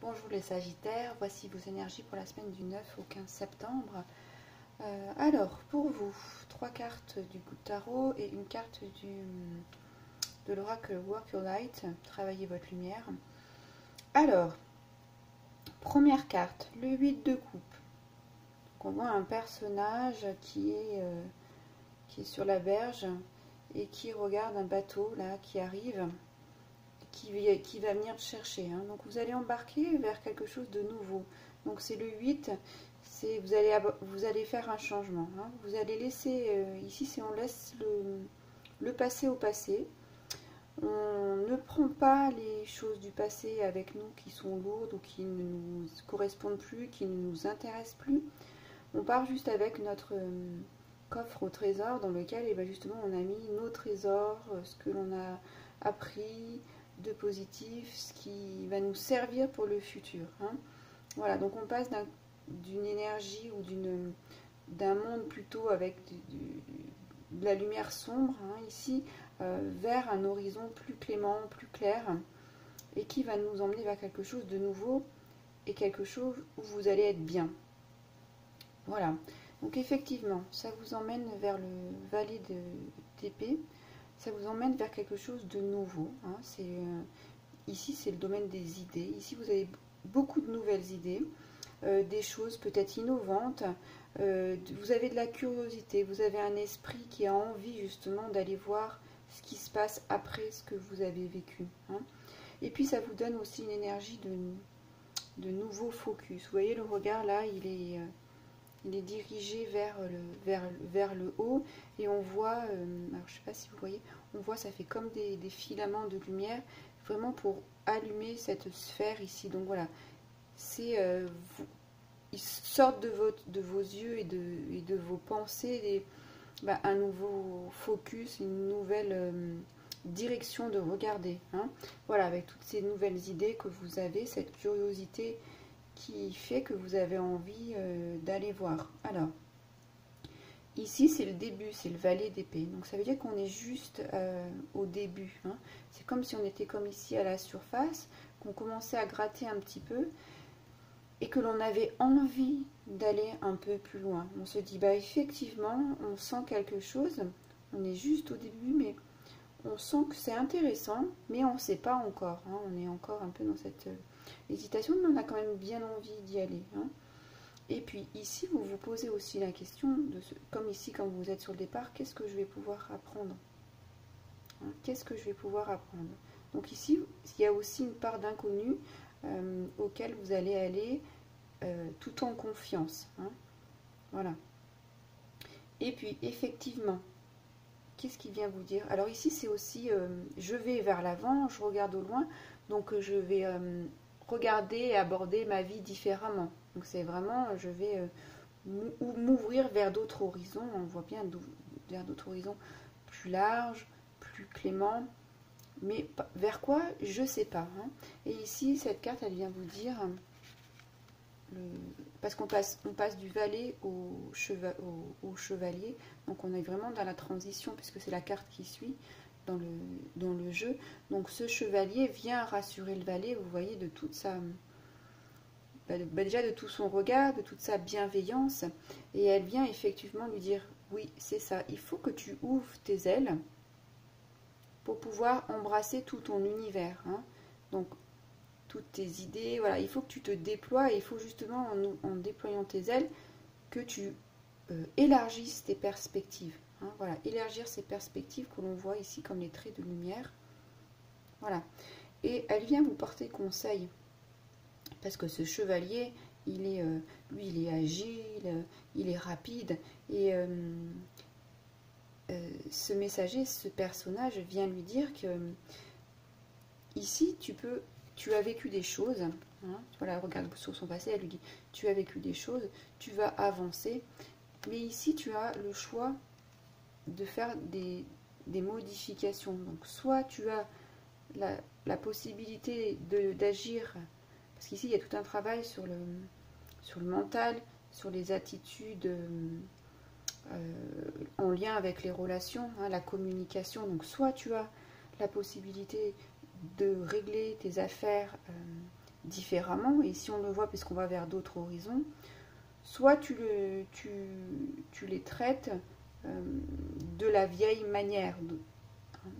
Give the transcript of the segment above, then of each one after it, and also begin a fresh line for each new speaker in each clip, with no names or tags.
Bonjour les Sagittaires, voici vos énergies pour la semaine du 9 au 15 septembre. Alors, pour vous, 3 cartes du tarot et une carte de l'oracle Work Your Light, travaillez votre lumière. Alors, première carte, le 8 de coupe. Donc on voit un personnage qui est sur la berge et qui regarde un bateau là qui arrive. Qui va venir chercher. Hein. Donc vous allez embarquer vers quelque chose de nouveau. Donc c'est le 8, vous allez faire un changement. Hein. Vous allez laisser, ici on laisse le passé au passé. On ne prend pas les choses du passé avec nous qui sont lourdes ou qui ne nous correspondent plus, qui ne nous intéressent plus. On part juste avec notre coffre au trésor dans lequel justement on a mis nos trésors, ce que l'on a appris de positif, ce qui va nous servir pour le futur. Hein. Voilà, donc on passe d'une énergie ou d'un monde plutôt avec de la lumière sombre, hein, ici, vers un horizon plus clément, plus clair, et qui va nous emmener vers quelque chose de nouveau et quelque chose où vous allez être bien. Voilà, donc effectivement, ça vous emmène vers le valet d'épée. Ça vous emmène vers quelque chose de nouveau. Hein. Ici, c'est le domaine des idées. Ici, vous avez beaucoup de nouvelles idées, des choses peut-être innovantes. Vous avez de la curiosité, vous avez un esprit qui a envie justement d'aller voir ce qui se passe après ce que vous avez vécu. Hein. Et puis, ça vous donne aussi une énergie de nouveau focus. Vous voyez, le regard là, il est dirigé vers le haut et on voit, alors je ne sais pas si vous voyez, on voit ça fait comme des filaments de lumière, vraiment pour allumer cette sphère ici. Donc voilà, c'est ils sortent de vos yeux et de vos pensées un nouveau focus, une nouvelle direction de regarder. Hein. Voilà, avec toutes ces nouvelles idées que vous avez, cette curiosité qui fait que vous avez envie d'aller voir. Alors, ici c'est le début, c'est le valet d'épée. Donc ça veut dire qu'on est juste au début. Hein. C'est comme si on était comme ici à la surface, qu'on commençait à gratter un petit peu et que l'on avait envie d'aller un peu plus loin. On se dit, bah effectivement, on sent quelque chose, on est juste au début, mais on sent que c'est intéressant, mais on ne sait pas encore. Hein. On est encore un peu dans cette hésitation, mais on a quand même bien envie d'y aller. Hein. Et puis ici, vous vous posez aussi la question, comme ici quand vous êtes sur le départ, qu'est-ce que je vais pouvoir apprendre? Hein, qu'est-ce que je vais pouvoir apprendre? Donc ici, il y a aussi une part d'inconnu auquel vous allez aller tout en confiance. Hein. Voilà. Et puis effectivement, qu'est-ce qui vient vous dire? Alors ici, c'est aussi, je vais vers l'avant, je regarde au loin, donc je vais regarder et aborder ma vie différemment. Donc c'est vraiment, je vais m'ouvrir vers d'autres horizons, on voit bien vers d'autres horizons plus larges, plus cléments, mais vers quoi? Je ne sais pas. Hein. Et ici, cette carte, elle vient vous dire, parce qu'on passe du valet au chevalier, donc on est vraiment dans la transition, puisque c'est la carte qui suit dans le jeu. Donc ce chevalier vient rassurer le valet, vous voyez, de toute sa... déjà de tout son regard, de toute sa bienveillance, et elle vient effectivement lui dire, oui, c'est ça, il faut que tu ouvres tes ailes pour pouvoir embrasser tout ton univers. Hein. Donc, toutes tes idées, voilà, il faut que tu te déploies, et il faut justement, en déployant tes ailes, que tu élargisses tes perspectives. Hein. Voilà, élargir ces perspectives que l'on voit ici comme les traits de lumière. Voilà. Et elle vient vous porter conseil. Parce que ce chevalier, lui, il est agile, il est rapide. Et ce messager, ce personnage vient lui dire que ici, tu as vécu des choses. Hein, voilà, regarde sur son passé, elle lui dit, tu as vécu des choses, tu vas avancer. Mais ici, tu as le choix de faire des modifications. Donc, soit tu as la possibilité d'agir, parce qu'ici, il y a tout un travail sur le mental, sur les attitudes en lien avec les relations, hein, la communication. Donc, soit tu as la possibilité de régler tes affaires différemment. Et si on le voit, puisqu'on va vers d'autres horizons, soit tu les traites de la vieille manière.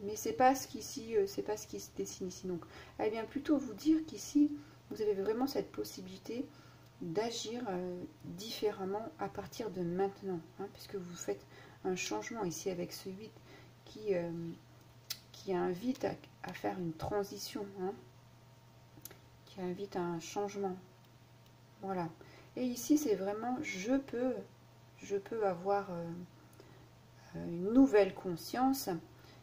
Mais c'est pas ce qu'ici, c'est pas ce qui se dessine ici. Donc, elle vient plutôt vous dire qu'ici, vous avez vraiment cette possibilité d'agir différemment à partir de maintenant, hein, puisque vous faites un changement ici avec ce 8 qui invite à faire une transition, hein, qui invite à un changement. Voilà. Et ici, c'est vraiment je peux avoir une nouvelle conscience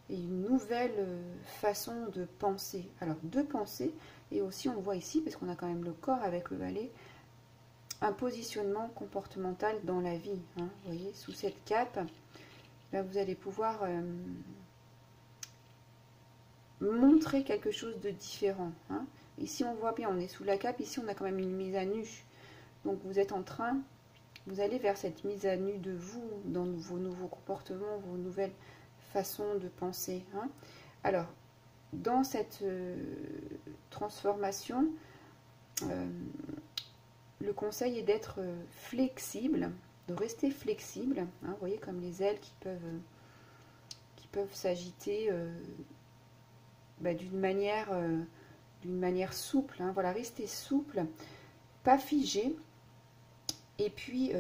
et une nouvelle façon de penser. Alors, de penser, et aussi on le voit ici, parce qu'on a quand même le corps avec le valet, un positionnement comportemental dans la vie. Hein, vous voyez, sous cette cape, là, vous allez pouvoir montrer quelque chose de différent. Hein. Ici, on voit bien, on est sous la cape, ici, on a quand même une mise à nu. Donc, vous êtes en train, vous allez vers cette mise à nu de vous, dans vos nouveaux comportements, vos nouvelles façons de penser. Hein. Alors, dans cette transformation, le conseil est d'être flexible, de rester flexible. Hein, vous voyez comme les ailes qui peuvent s'agiter d'une manière souple. Hein, voilà, rester souple, pas figé, et puis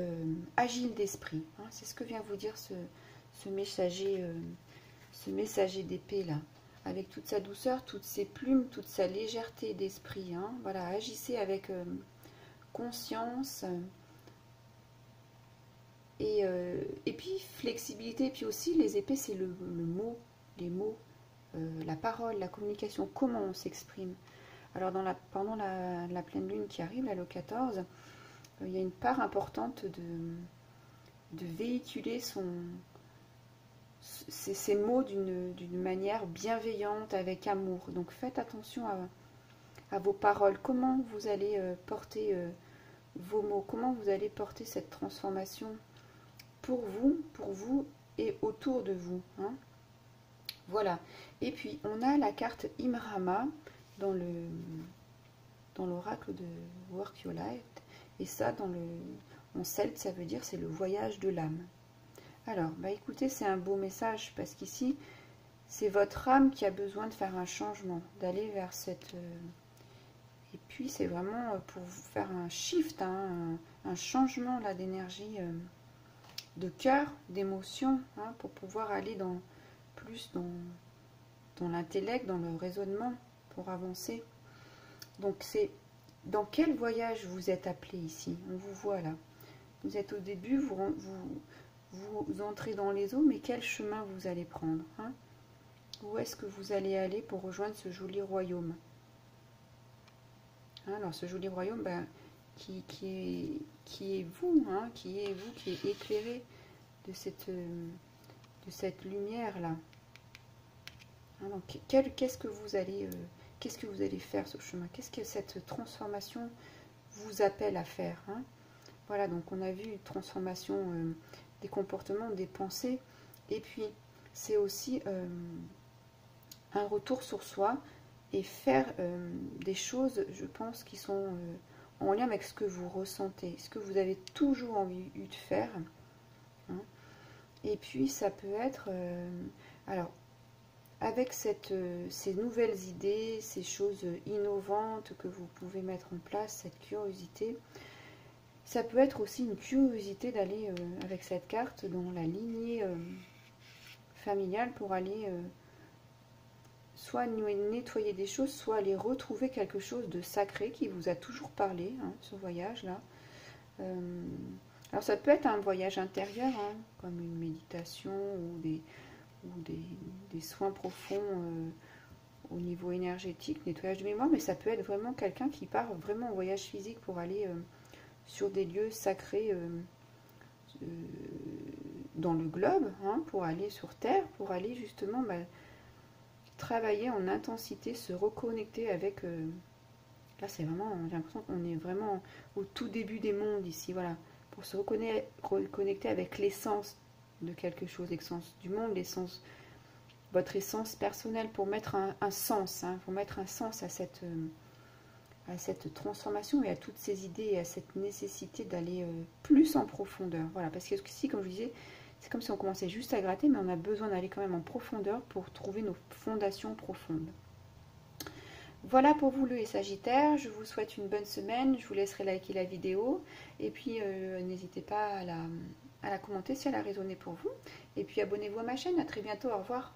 agile d'esprit. Hein, c'est ce que vient vous dire ce messager d'épée là, avec toute sa douceur, toutes ses plumes, toute sa légèreté d'esprit. Hein, voilà, agissez avec conscience et puis flexibilité. Et puis aussi les épées, c'est le mot, les mots, la parole, la communication, comment on s'exprime. Alors pendant la pleine lune qui arrive, là, le 14, il y a une part importante de véhiculer ces mots d'une manière bienveillante, avec amour. Donc faites attention à vos paroles, comment vous allez porter vos mots, comment vous allez porter cette transformation pour vous et autour de vous. Hein. Voilà. Et puis on a la carte Imrama dans l'oracle de Work Your Life. Et ça, en celte, ça veut dire c'est le voyage de l'âme. Alors, écoutez, c'est un beau message parce qu'ici, c'est votre âme qui a besoin de faire un changement, d'aller vers cette... Et puis, c'est vraiment pour vous faire un shift, hein, un changement là d'énergie, de cœur, d'émotion, hein, pour pouvoir aller plus dans l'intellect, dans le raisonnement, pour avancer. Donc, c'est dans quel voyage vous êtes appelé ici? On vous voit là. Vous êtes au début, vous entrez dans les eaux, mais quel chemin vous allez prendre, hein? Où est-ce que vous allez aller pour rejoindre ce joli royaume? Hein, alors ce joli royaume, qui est vous, hein, qui est éclairé de cette lumière là. Hein, donc qu'est-ce que vous allez faire ce chemin? Qu'est-ce que cette transformation vous appelle à faire, hein? Voilà, donc on a vu une transformation des comportements, des pensées, et puis c'est aussi un retour sur soi et faire des choses, je pense, qui sont en lien avec ce que vous ressentez, ce que vous avez toujours envie de faire. Hein. Et puis ça peut être, alors, avec ces nouvelles idées, ces choses innovantes que vous pouvez mettre en place, cette curiosité, ça peut être aussi une curiosité d'aller avec cette carte dans la lignée familiale pour aller soit nettoyer des choses, soit aller retrouver quelque chose de sacré qui vous a toujours parlé, hein, ce voyage-là. Alors ça peut être un voyage intérieur, hein, comme une méditation ou des soins profonds au niveau énergétique, nettoyage de mémoire, mais ça peut être vraiment quelqu'un qui part vraiment en voyage physique pour aller sur des lieux sacrés dans le globe, hein, pour aller sur Terre, pour aller justement travailler en intensité, se reconnecter avec... là, c'est vraiment... J'ai l'impression qu'on est vraiment au tout début des mondes ici, voilà. Pour se reconnecter avec l'essence de quelque chose, l'essence du monde, l'essence... votre essence personnelle, pour mettre un sens, hein, pour mettre un sens à à cette transformation et à toutes ces idées et à cette nécessité d'aller plus en profondeur. Voilà, parce que ici, comme je vous disais, c'est comme si on commençait juste à gratter, mais on a besoin d'aller quand même en profondeur pour trouver nos fondations profondes. Voilà pour vous les Sagittaires, je vous souhaite une bonne semaine, je vous laisserai liker la vidéo, et puis n'hésitez pas à la commenter si elle a résonné pour vous, et puis abonnez-vous à ma chaîne, à très bientôt, au revoir.